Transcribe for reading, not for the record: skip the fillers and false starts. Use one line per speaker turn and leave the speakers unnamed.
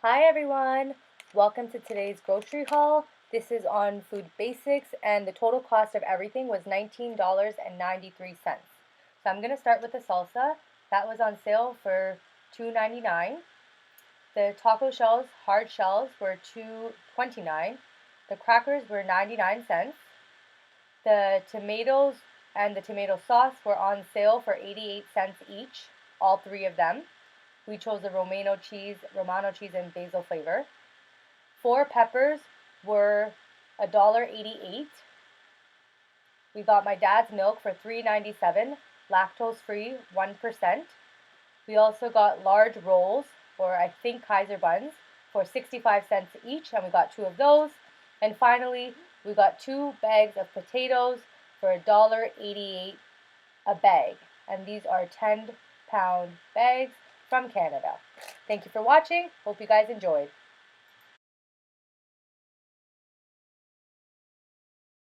Hi everyone! Welcome to today's grocery haul. This is on food basics and the total cost of everything was $19.93. So I'm going to start with the salsa. That was on sale for $2.99. The taco shells, hard shells, were $2.29. The crackers were 99 cents. The tomatoes and the tomato sauce were on sale for 88 cents each, all three of them. We chose the Romano cheese and basil flavor. 4 peppers were $1.88. We got my dad's milk for $3.97, lactose free, 1%. We also got large rolls, or I think Kaiser buns, for 65 cents each, and we got 2 of those. And finally, we got 2 bags of potatoes for $1.88 a bag. And these are 10-pound bags from Canada. Thank you for watching. Hope you guys enjoyed.